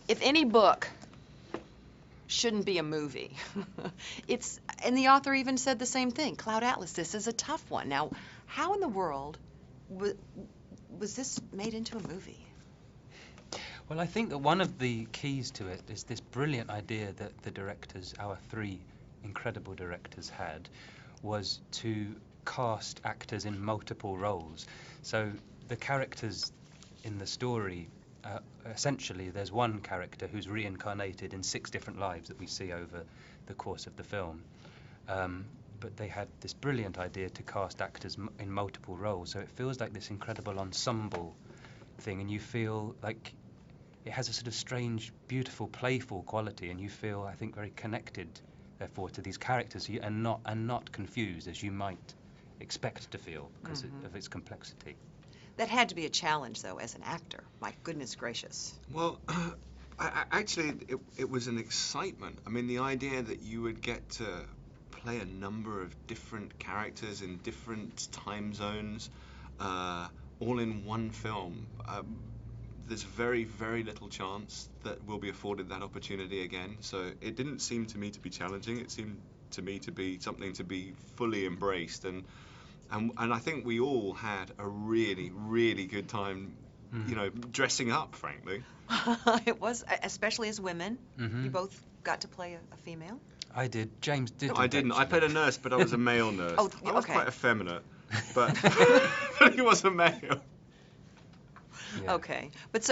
If any book shouldn't be a movie, and the author even said the same thing. Cloud Atlas, this is a tough one. Now, how in the world was this made into a movie? Well, I think that one of the keys to it is this brilliant idea that the directors, our three incredible directors, had, was to cast actors in multiple roles. So the characters in the story, essentially there's one character who's reincarnated in 6 different lives that we see over the course of the film. But they had this brilliant idea to cast actors in multiple roles, so it feels like this incredible ensemble thing, and you feel like it has a sort of strange, beautiful, playful quality, and you feel, I think, very connected, therefore, to these characters, and not confused as you might expect to feel because of its complexity. That had to be a challenge, though, as an actor. My goodness gracious. Well, actually, it was an excitement. I mean, the idea that you would get to play a number of different characters in different time zones, all in one film. There's very, very little chance that we'll be afforded that opportunity again. So it didn't seem to me to be challenging. It seemed to me to be something to be fully embraced. And I think we all had a really, really good time, you know, dressing up, frankly. It was, especially as women. You both got to play a female? I did. James didn't. No, I didn't. Actually. I played a nurse, but I was a male nurse. Oh, I was okay. quite effeminate, but he was a male. Yeah. Okay. But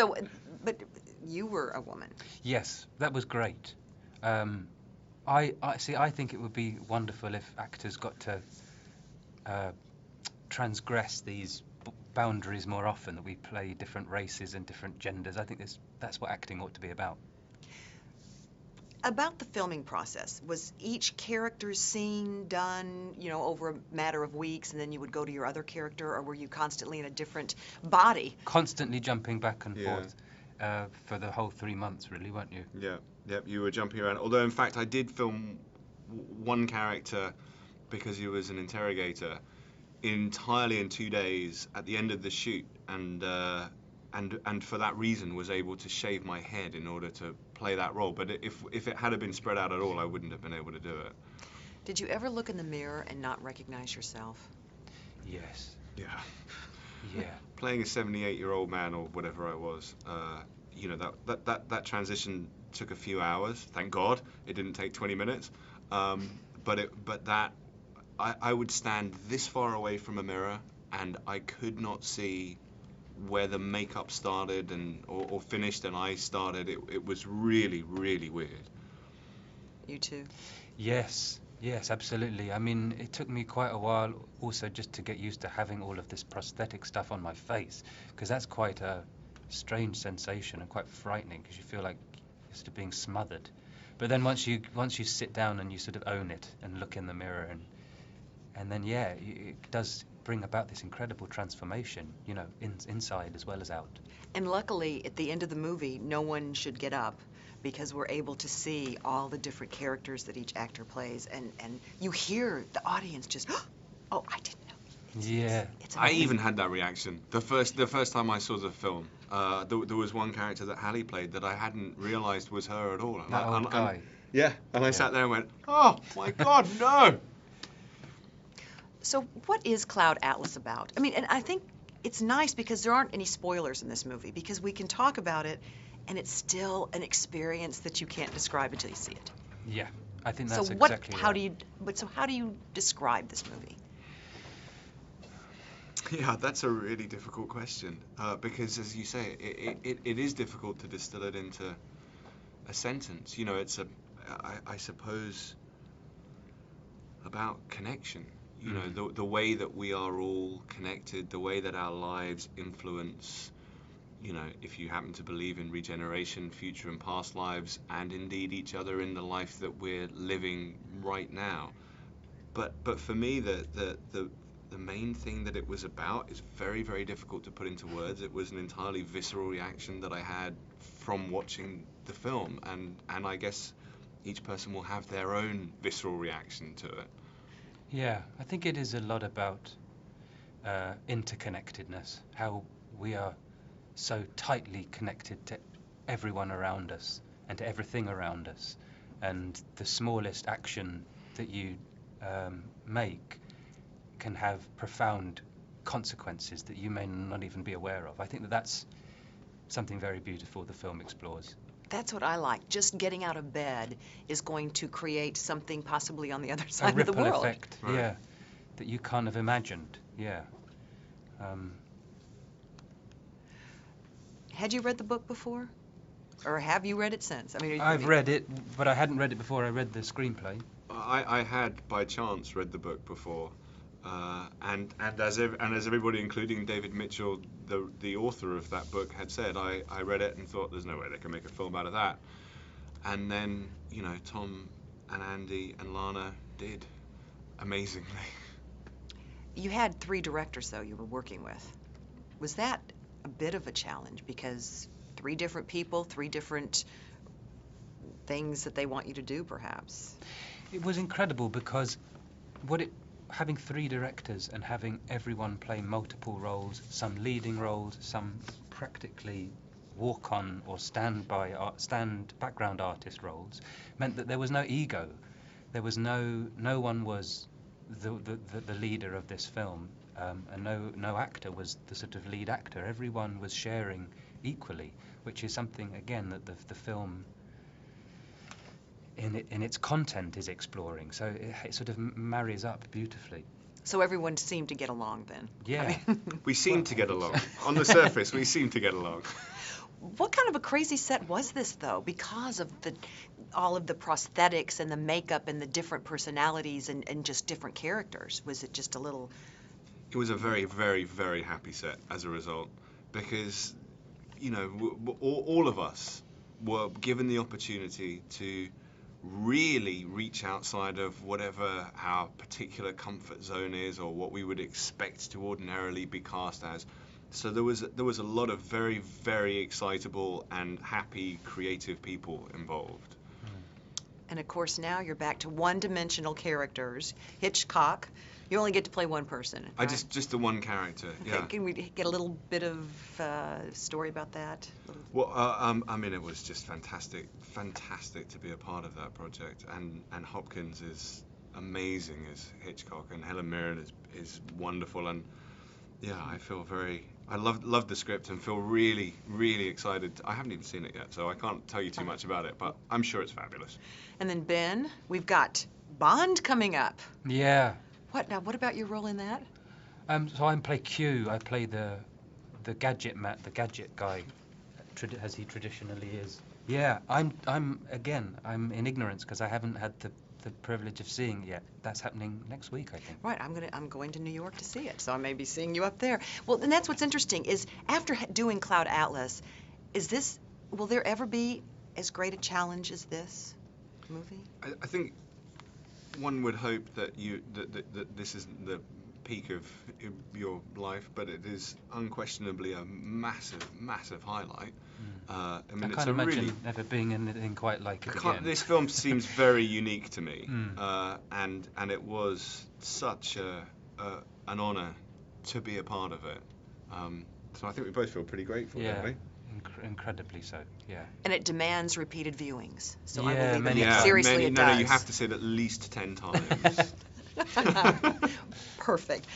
you were a woman. Yes, that was great. I see. I think it would be wonderful if actors got to transgress these boundaries more often. That we play different races and different genders. I think that's what acting ought to be about. About the filming process, was each character's scene done, you know, over a matter of weeks, and then you would go to your other character, or were you constantly in a different body? Constantly jumping back and forth for the whole 3 months, really, weren't you? Yeah, yep. You were jumping around. Although, in fact, I did film one character because he was an interrogator entirely in 2 days at the end of the shoot, and for that reason was able to shave my head in order to play that role. But if it had been spread out at all, I wouldn't have been able to do it. Did you ever look in the mirror and not recognize yourself? Yes. Yeah. Yeah. Playing a 78-year-old man or whatever I was, you know, that transition took a few hours. Thank God it didn't take 20 minutes. But that I would stand this far away from a mirror and I could not see where the makeup started or finished and I started. It was really, really weird. You too? Yes, absolutely. I mean, it took me quite a while also just to get used to having all of this prosthetic stuff on my face, because that's quite a strange sensation and quite frightening, because you feel like you're sort of being smothered. But then once you sit down and you sort of own it and look in the mirror and then it does bring about this incredible transformation, you know, inside as well as out. And luckily, at the end of the movie, no one should get up, because we're able to see all the different characters that each actor plays, and you hear the audience just, oh, I didn't know. It's I even had that reaction the first time I saw the film. There was one character that Hallie played that I hadn't realised was her at all. That old guy. And I sat there and went, oh my God, no. So what is Cloud Atlas about? I mean, and I think it's nice because there aren't any spoilers in this movie, because we can talk about it and it's still an experience that you can't describe until you see it. Yeah, I think that's exactly right. How do you describe this movie? Yeah, that's a really difficult question, because as you say, it is difficult to distill it into a sentence. You know, it's I suppose about connection. You know, the way that we are all connected, the way that our lives influence, you know, if you happen to believe in regeneration, future and past lives, and indeed each other in the life that we're living right now. But for me, the main thing that it was about is very, very difficult to put into words. It was an entirely visceral reaction that I had from watching the film, and I guess each person will have their own visceral reaction to it. Yeah, I think it is a lot about interconnectedness, how we are so tightly connected to everyone around us and to everything around us, and the smallest action that you make can have profound consequences that you may not even be aware of. I think that that's something very beautiful the film explores. That's what I like. Just getting out of bed is going to create something possibly on the other A side of the ripple world. effect, Right. yeah, that you can't have imagined, yeah. Had you read the book before? Or have you read it since? I've read it, but I hadn't read it before I read the screenplay. I had by chance read the book before, and as everybody, including David Mitchell, the author of that book, had said, I read it and thought, there's no way they can make a film out of that. And then, you know, Tom and Andy and Lana did amazingly. You had 3 directors, though, you were working with. Was that a bit of a challenge? Because 3 different people, 3 different things that they want you to do, perhaps. It was incredible because having 3 directors and having everyone play multiple roles, some leading roles, some practically walk-on or stand background artist roles, meant that there was no ego. There was no one was the leader of this film, and no actor was the sort of lead actor. Everyone was sharing equally, which is something again that the film in its content is exploring. So it sort of marries up beautifully. So everyone seemed to get along then. Yeah. We seem to get along. On the surface, we seem to get along. What kind of a crazy set was this, though? Because of all of the prosthetics and the makeup and the different personalities and just different characters. Was it just a little... It was a very, very, very happy set as a result, because, you know, all of us were given the opportunity to really reach outside of whatever our particular comfort zone is or what we would expect to ordinarily be cast as. So there was a lot of very, very excitable and happy, creative people involved. And of course now you're back to one-dimensional characters. Hitchcock, you only get to play one person. I right? just the one character. Okay, Yeah. can we get a little bit of story about that? Well, I mean, it was just fantastic to be a part of that project, and Hopkins is amazing as Hitchcock, and Helen Mirren is wonderful, and yeah, I love the script and feel really, really excited. I haven't even seen it yet, so I can't tell you too much about it, but I'm sure it's fabulous. And then Ben, we've got Bond coming up. Yeah. What about your role in that? So I play Q. I play the gadget guy, as he traditionally is. Yeah. I'm in ignorance because I haven't had the privilege of seeing it yet. That's happening next week, I think. Right, I'm going to New York to see it, so I may be seeing you up there. Well, and that's what's interesting is after doing Cloud Atlas, will there ever be as great a challenge as this movie? I think one would hope that that this isn't the peak of your life, but it is unquestionably a massive highlight. I mean, I it's can't a imagine really ever being anything quite like it again. This film seems very unique to me, and it was such an honour to be a part of it. So I think we both feel pretty grateful, Yeah. don't we? Incredibly so, yeah. And it demands repeated viewings, so Yeah, I believe many that times. seriously it does. No, you have to say it at least 10 times. Perfect.